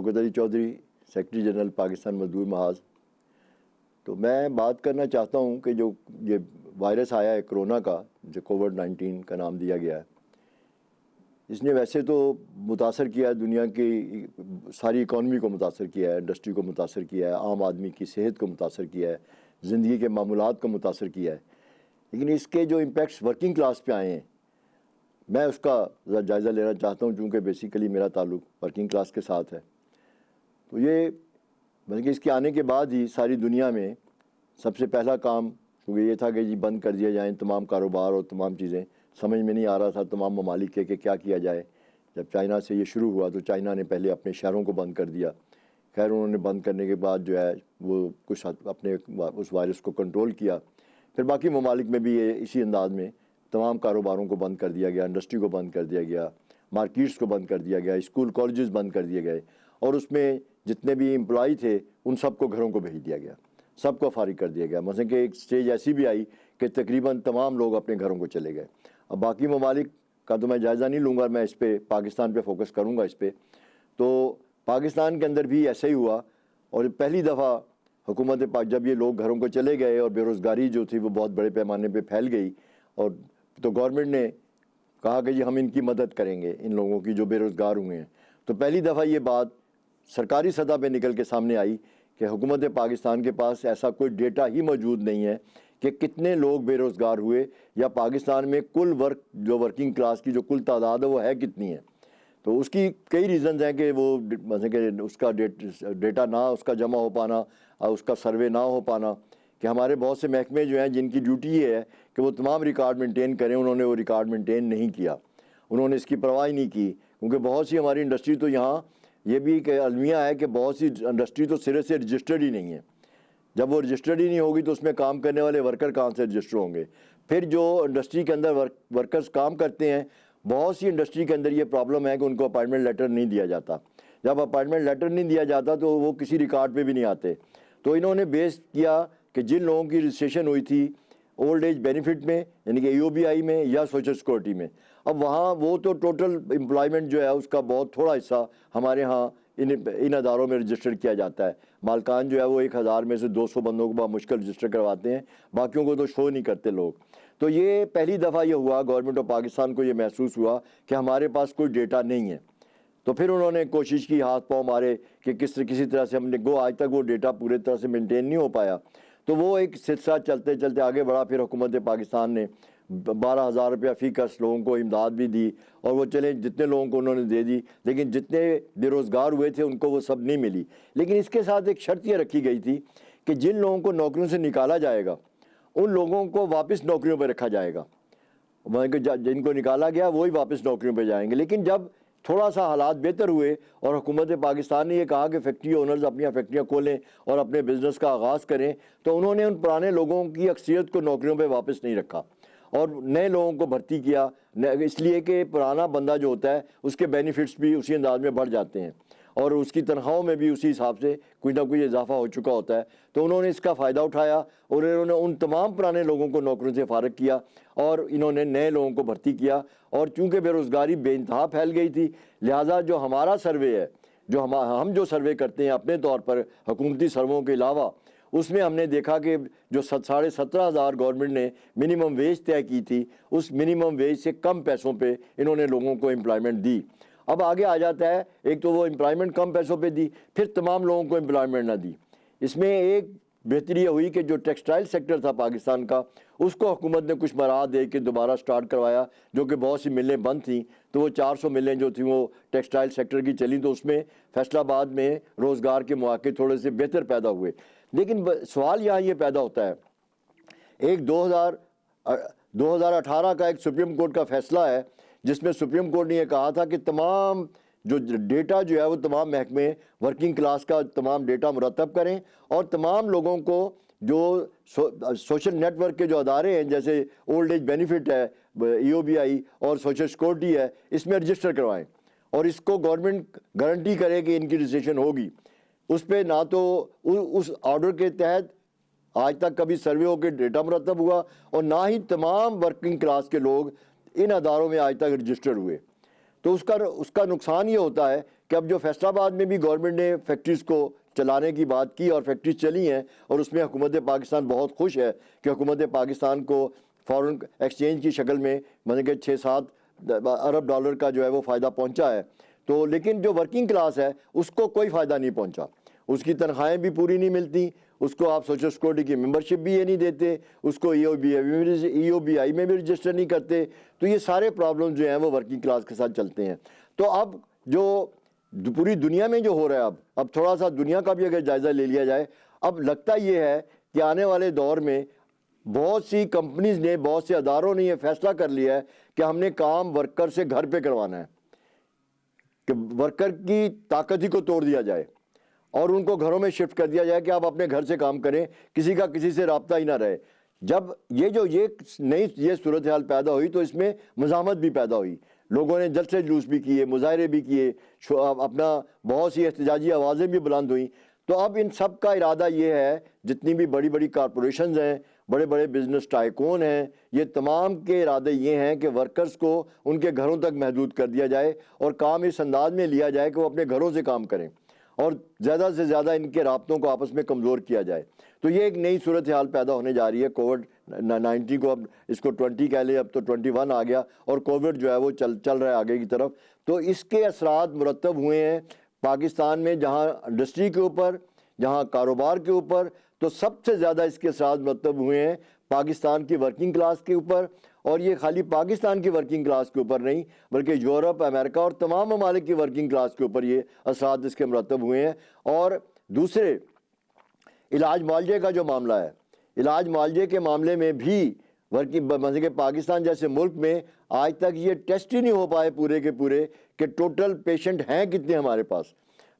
Shaukat Ali Chaudhary, secretary general Pakistan मजदूर महाज। तो मैं बात करना चाहता हूँ कि जो ये वायरस आया है कोरोना का, जो कोविड-19 का नाम दिया गया है, इसने वैसे तो मुतासर किया है, दुनिया की सारी इकॉनमी को मुतासर किया है, इंडस्ट्री को मुतासर किया है, आम आदमी की सेहत को मुतासर किया है, ज़िंदगी के मामूलात को मुतासर किया है। लेकिन इसके जो इम्पैक्ट्स वर्किंग क्लास पे आए हैं, मैं उसका जायज़ा लेना चाहता हूँ, चूँकि बेसिकली मेरा ताल्लुक़ वर्किंग क्लास के साथ है। तो ये बल्कि इसके आने के बाद ही सारी दुनिया में सबसे पहला काम क्योंकि ये था कि जी बंद कर दिया जाए तमाम कारोबार और तमाम चीज़ें। समझ में नहीं आ रहा था तमाम ममालिक के कि क्या किया जाए। जब चाइना से ये शुरू हुआ तो चाइना ने पहले अपने शहरों को बंद कर दिया। खैर उन्होंने बंद करने के बाद जो है वो कुछ अपने उस वायरस को कंट्रोल किया। फिर बाकी ममालिक में भी ये इसी अंदाज में तमाम कारोबारों को बंद कर दिया गया, इंडस्ट्री को बंद कर दिया गया, मार्केट्स को बंद कर दिया गया, स्कूल कॉलेजेस बंद कर दिए गए और उसमें जितने भी एम्प्लॉई थे उन सबको घरों को भेज दिया गया, सबको फारिग कर दिया गया। मतलब कि एक स्टेज ऐसी भी आई कि तकरीबन तमाम लोग अपने घरों को चले गए। अब बाकी ममालिक का तो मैं जायज़ा नहीं लूँगा, मैं इस पर पाकिस्तान पे फोकस करूँगा इस पर। तो पाकिस्तान के अंदर भी ऐसा ही हुआ और पहली दफ़ा हुकूमत पाक जब ये लोग घरों को चले गए और बेरोज़गारी जो थी वो बहुत बड़े पैमाने पे फैल गई और तो गवर्नमेंट ने कहा कि जी हम इनकी मदद करेंगे, इन लोगों की जो बेरोज़गार हुए हैं। तो पहली दफ़ा ये बात सरकारी सतह पे निकल के सामने आई कि हुकूमत पाकिस्तान के पास ऐसा कोई डेटा ही मौजूद नहीं है कि कितने लोग बेरोज़गार हुए या पाकिस्तान में कुल वर्किंग क्लास की जो कुल तादाद है वो है कितनी है। तो उसकी कई रीज़न्स हैं कि वो मतलब कि उसका डेटा ना उसका जमा हो पाना, उसका सर्वे ना हो पाना, कि हमारे बहुत से महकमे जो हैं जिनकी ड्यूटी ये है कि वो तमाम रिकॉर्ड मेंटेन करें, उन्होंने वो रिकॉर्ड मेंटेन नहीं किया, उन्होंने इसकी परवाह ही नहीं की। क्योंकि बहुत सी हमारी इंडस्ट्री तो यहाँ ये भी कि अलमिया है कि बहुत सी इंडस्ट्री तो सिरे से रजिस्टर्ड ही नहीं है। जब वो रजिस्टर्ड ही नहीं होगी तो उसमें काम करने वाले वर्कर कहाँ से रजिस्टर होंगे। फिर जो इंडस्ट्री के अंदर वर्कर्स काम करते हैं, बहुत सी इंडस्ट्री के अंदर ये प्रॉब्लम है कि उनको अपॉइंटमेंट लेटर नहीं दिया जाता। जब अपॉइंटमेंट लेटर नहीं दिया जाता तो वो किसी रिकॉर्ड पे भी नहीं आते। तो इन्होंने बेस किया कि जिन लोगों की रजिस्ट्रेशन हुई थी ओल्ड एज बेनिफिट में यानी कि EOBI में या सोशल सिक्योरिटी में, अब वहाँ वो तो टोटल एम्प्लॉयमेंट जो है उसका बहुत थोड़ा हिस्सा हमारे यहाँ इन अदारों में रजिस्टर किया जाता है। मालकान जो है वो 1000 में से 200 बंदों को बहुत मुश्किल रजिस्टर करवाते हैं, बाकियों को तो शो नहीं करते लोग। तो ये पहली दफ़ा ये हुआ, गवर्नमेंट ऑफ पाकिस्तान को ये महसूस हुआ कि हमारे पास कोई डेटा नहीं है। तो फिर उन्होंने कोशिश की, हाथ पाँव मारे कि किसी तरह से हमने आज तक वो डेटा पूरे तरह से मेंटेन नहीं हो पाया। तो वो एक सिलसिला चलते चलते आगे बढ़ा। फिर हुकूमत पाकिस्तान ने 12,000 रुपया फ़ी कस लोगों को इमदाद भी दी और वो चले जितने लोगों को उन्होंने दे दी, लेकिन जितने बेरोज़गार हुए थे उनको वो सब नहीं मिली। लेकिन इसके साथ एक शर्त ये रखी गई थी कि जिन लोगों को नौकरियों से निकाला जाएगा उन लोगों को वापस नौकरियों पर रखा जाएगा। जिनको निकाला गया वही वापस नौकरियों पर जाएंगे। लेकिन जब थोड़ा सा हालात बेहतर हुए और हुकूमत पाकिस्तान ने ये कहा कि फैक्ट्री ओनर्स अपनी फैक्ट्रियाँ खोलें और अपने बिज़नेस का आगाज़ करें, तो उन्होंने उन पुराने लोगों की अक्सरियत को नौकरियों पे वापस नहीं रखा और नए लोगों को भर्ती किया, इसलिए कि पुराना बंदा जो होता है उसके बेनिफिट्स भी उसी अंदाज में बढ़ जाते हैं और उसकी तनख्वाहों में भी उसी हिसाब से कोई ना कोई इजाफा हो चुका होता है। तो उन्होंने इसका फ़ायदा उठाया और इन्होंने उन तमाम पुराने लोगों को नौकरियों से फारग किया और इन्होंने नए लोगों को भर्ती किया। और चूँकि बेरोज़गारी बेइंतहा फैल गई थी, लिहाजा जो हमारा सर्वे है, जो हम जो सर्वे करते हैं अपने तौर पर हुकूमती सर्वों के अलावा, उसमें हमने देखा कि जो 17,500 गवर्नमेंट ने मिनिमम वेज तय की थी, उस मिनिमम वेज से कम पैसों पे इन्होंने लोगों को एम्प्लॉयमेंट दी। अब आगे आ जाता है, एक तो वो एम्प्लॉयमेंट कम पैसों पे दी, फिर तमाम लोगों को एम्प्लॉयमेंट ना दी। इसमें एक बेहतरी हुई कि जो टेक्सटाइल सेक्टर था पाकिस्तान का, उसको हुकूमत ने कुछ मराह दे के दोबारा स्टार्ट करवाया, जो कि बहुत सी मिलें बंद थी। तो वो 400 मिलें जो थी वो टेक्सटाइल सेक्टर की चली, तो उसमें फैसलाबाद में रोज़गार के मौके थोड़े से बेहतर पैदा हुए। लेकिन सवाल यहाँ ये पैदा होता है, एक 2018 का एक सुप्रीम कोर्ट का फैसला है जिसमें सुप्रीम कोर्ट ने यह कहा था कि तमाम जो डेटा जो है वो तमाम महकमे वर्किंग क्लास का तमाम डेटा मुरतब करें और तमाम लोगों को जो सोशल नेटवर्क के जो अदारे हैं जैसे ओल्ड एज बेनिफिट है, EOBI और सोशल सिक्योरिटी है, इसमें रजिस्टर करवाएं और इसको गवर्नमेंट गारंटी करे कि इनकी रजिस्ट्रेशन होगी। उस पर ना तो उस ऑर्डर के तहत आज तक कभी सर्वे होकर डेटा मुरतब हुआ और ना ही तमाम वर्किंग क्लास के लोग इन अदारों में आज तक रजिस्टर्ड हुए। تو اس کا نقصان یہ ہوتا ہے کہ اب جو فیصل آباد میں بھی گورنمنٹ نے فیکٹریز کو چلانے کی بات کی اور فیکٹریز چلی ہیں، اور اس میں حکومت پاکستان بہت خوش ہے کہ حکومت پاکستان کو فارن ایکسچینج کی شکل میں مطلب کہ 6-7 ارب ڈالر کا جو ہے وہ فائدہ پہنچا ہے. تو لیکن جو ورکنگ کلاس ہے اس کو کوئی فائدہ نہیں پہنچا. اس کی تنخواہیں بھی پوری نہیں ملتی، اس کو آپ سوشل سیکورٹی کی ممبرشپ بھی یہ نہیں دیتے، اس کو ای او بی آئی میں بھی رجسٹر نہیں کرتے. تو یہ سارے پرابلم جو ہیں وہ ورکنگ کلاس کے ساتھ چلتے ہیں. تو اب جو پوری دنیا میں جو ہو رہا ہے، اب تھوڑا سا دنیا کا بھی اگر جائزہ لے لیا جائے، اب لگتا یہ ہے کہ آنے والے دور میں بہت سی کمپنیز نے، بہت سے اداروں نے یہ فیصلہ کر لیا ہے کہ ہم نے کام ورکر سے گھر پہ کروانا ہے، کہ ورکر کی طاقت ہی کو توڑ دیا جائے اور ان کو گھروں میں شفٹ کر دیا جائے کہ آپ اپنے گھر سے کام کریں، کسی کا کسی سے رابطہ ہی نہ رہے. جب یہ نئی صورتحال پیدا ہوئی تو اس میں مزاحمت بھی پیدا ہوئی، لوگوں نے جلسے جلوس بھی کیے، مظاہرے بھی کیے، اپنا بہت سی احتجاجی آوازیں بھی بلند ہوئیں. تو اب ان سب کا ارادہ یہ ہے، جتنی بھی بڑی بڑی کارپوریشنز ہیں، بڑے بڑے بزنس ٹائکون ہیں، یہ تمام کے ارادے یہ ہیں کہ ورکرز کو ان کے گھروں تک محدود کر دیا جائے اور کام اس انداز میں لیا جائے کہ وہ اپنے گھروں سے کام کریں اور زیادہ سے زیادہ ان کے رابطوں کو آپس میں کمزور کیا جائے. تو یہ ایک نئی صورتحال پیدا ہونے جا رہی ہے. کووڈ-19 کو اب اس کو 20 کہہ لیں، اب تو 21 آ گیا اور کووڈ جو ہے وہ چل رہا ہے آگے کی طرف. تو اس کے اثرات مرتب ہوئے ہیں پاکستان میں، جہاں انڈسٹری کے اوپر، جہاں کاروبار کے اوپر. تو سب سے زیادہ اس کے اثرات مرتب ہوئے ہیں پاکستان کی ورکنگ کلاس کے اوپر. اور یہ خالی پاکستان کی ورکنگ کلاس کے اوپر نہیں بلکہ یورپ، امریکہ اور تمام ممالک کی ورکنگ کلاس کے اوپر یہ اثرات اس کے مرتب ہوئے ہیں. اور دوسرے علاج معالجے کا جو معاملہ ہے، علاج معالجے کے معاملے میں بھی مطلب کہ پاکستان جیسے ملک میں آج تک یہ ٹیسٹ ہی نہیں ہو پائے پورے کے پورے کہ ٹوٹل پیشنٹ ہیں کتنے ہمارے پاس.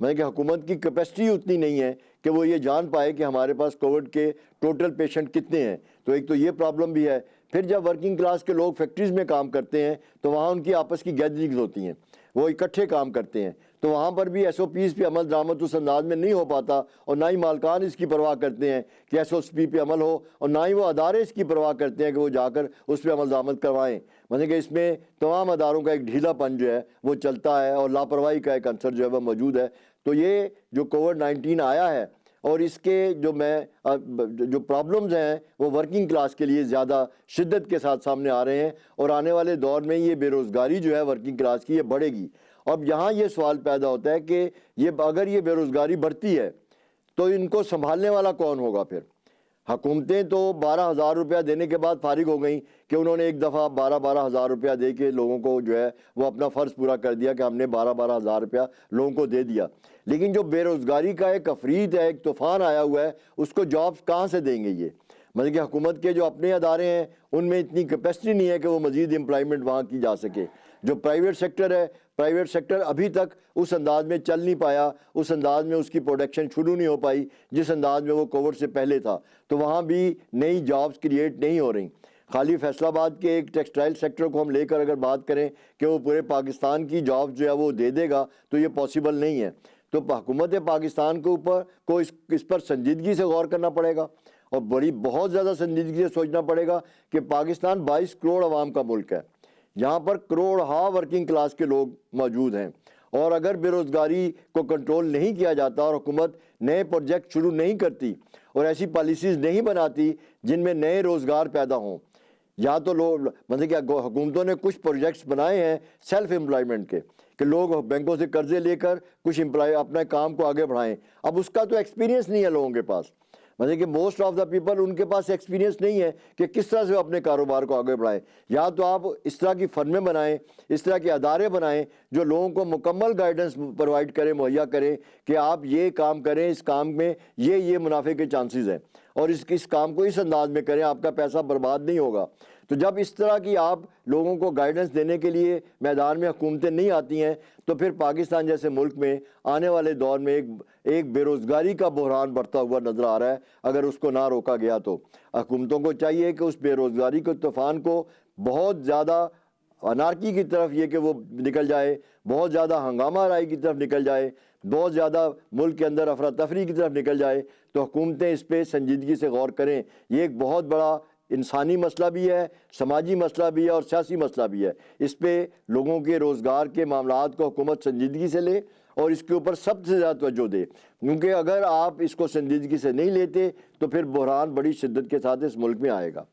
کہ حکومت کی کیپیسٹی اتنی نہیں ہے کہ وہ یہ جان پائے کہ ہمارے پاس کووڈ کے ٹوٹل پیشنٹ کتنے ہیں. تو ایک تو یہ پرابلم بھی ہے. پھر جب ورکنگ کلاس کے لوگ فیکٹریز میں کام کرتے ہیں تو وہاں ان کی آپس کی گیدرنگز ہوتی ہیں، وہ اکٹھے کام کرتے ہیں، تو وہاں پر بھی ایس او پیز پہ عمل درآمد اس انداز میں نہیں ہو پاتا، اور نہ ہی مالکان اس کی پرواہ کرتے ہیں کہ ایس او پی پہ عمل ہو، اور نہ ہی وہ ادارے اس کی پرواہ کرتے ہیں کہ وہ جا کر اس پہ عمل درآمد کروائیں. کہ اس میں تمام اداروں کا ایک ڈھیلا پن جو ہے وہ چلتا ہے اور لاپرواہی کا ایک عنصر جو ہے وہ موجود ہے. تو یہ جو کووڈ-19 آیا ہے اور اس کے جو پرابلمز ہیں وہ ورکنگ کلاس کے لیے زیادہ شدت کے ساتھ سامنے آ رہے ہیں، اور آنے والے دور میں یہ بے روزگاری جو ہے ورکنگ کلاس کی یہ بڑھے گی. اب یہاں یہ سوال پیدا ہوتا ہے کہ اگر یہ بے روزگاری بڑھتی ہے تو ان کو سنبھالنے والا کون ہوگا؟ پھر حکومتیں تو 12,000 روپیہ دینے کے بعد فارغ ہو گئیں کہ انہوں نے ایک دفعہ 12,000 روپیہ دے کے لوگوں کو جو ہے وہ اپنا فرض پورا کر دیا کہ ہم نے 12,000 روپیہ لوگوں کو دے دیا. لیکن جو بے روزگاری کا ایک افریت ہے، ایک طوفان آیا ہوا ہے، اس کو جابز کہاں سے دیں گے یہ؟ کہ حکومت کے جو اپنے ادارے ہیں ان میں اتنی کیپیسٹی نہیں ہے کہ وہ مزید امپلائمنٹ وہاں کی جا سکے. جو پرائیویٹ سیکٹر ہے، پرائیویٹ سیکٹر ابھی تک اس انداز میں چل نہیں پایا، اس انداز میں اس کی پروڈکشن شروع نہیں ہو پائی جس انداز میں وہ کووڈ سے پہلے تھا. تو وہاں بھی نئی جابز کریٹ نہیں ہو رہی. خالی فیصل آباد کے ایک ٹیکسٹائل سیکٹر کو ہم لے کر اگر بات کریں کہ وہ پورے پاکستان کی جاب جو ہے وہ دے دے گا تو یہ پاسبل نہیں ہے. تو حکومت پاکستان کے اوپر کو اس پر سنجیدگی سے غور کرنا پڑے گا اور بہت زیادہ سنجیدگی سے سوچنا پڑے گا کہ پاکستان 22 کروڑ عوام کا ملک ہے، یہاں پر کروڑ ورکنگ کلاس کے لوگ موجود ہیں، اور اگر بے روزگاری کو کنٹرول نہیں کیا جاتا اور حکومت نئے پروجیکٹ شروع نہیں کرتی اور ایسی پالیسیز نہیں بناتی جن میں نئے روزگار پیدا ہوں، یا تو لوگ کہ حکومتوں نے کچھ پروجیکٹس بنائے ہیں سیلف امپلائمنٹ کے کہ لوگ بینکوں سے قرضے لے کر کچھ اپنے کام کو آگے بڑھائیں. اب اس کا تو ایکسپیرینس نہیں ہے لوگوں کے پاس، کہ most of the people in کے پاس ایکسپیرینس نہیں ہے کہ کس طرح سے وہ اپنے کاروبار کو آگے بڑھائیں. یا تو آپ اس طرح کی فرمیں بنائیں، اس طرح کے ادارے بنائیں جو لوگوں کو مکمل گائیڈنس پرووائڈ کریں، مہیا کریں کہ آپ یہ کام کریں، اس کام میں یہ منافع کے چانسز ہیں اور اس کام کو اس انداز میں کریں، آپ کا پیسہ برباد نہیں ہوگا. تو جب اس طرح کی آپ لوگوں کو گائیڈنس دینے کے لیے میدان میں حکومتیں نہیں آتی ہیں تو پھر پاکستان جیسے ملک میں آنے والے دور میں ایک بے روزگاری کا بحران بڑھتا ہوا نظر آ رہا ہے اگر اس کو نہ روکا گیا. تو حکومتوں کو چاہیے کہ اس بے روزگاری کے طوفان کو بہت زیادہ انارکی کی طرف یہ کہ وہ نکل جائے، بہت زیادہ ہنگامہ آرائی کی طرف نکل جائے، بہت زیادہ ملک کے اندر افراتفری کی طرف نکل جائے، تو حکومتیں اس پہ سنجیدگی سے غور کریں. یہ ایک بہت بڑا انسانی مسئلہ بھی ہے، سماجی مسئلہ بھی ہے اور سیاسی مسئلہ بھی ہے۔ اس پہ لوگوں کے روزگار کے معاملات کو حکومت سنجیدگی سے لے اور اس کے اوپر سب سے زیادہ توجہ دے، کیونکہ اگر آپ اس کو سنجیدگی سے نہیں لیتے تو پھر بحران بڑی شدت کے ساتھ اس ملک میں آئے گا۔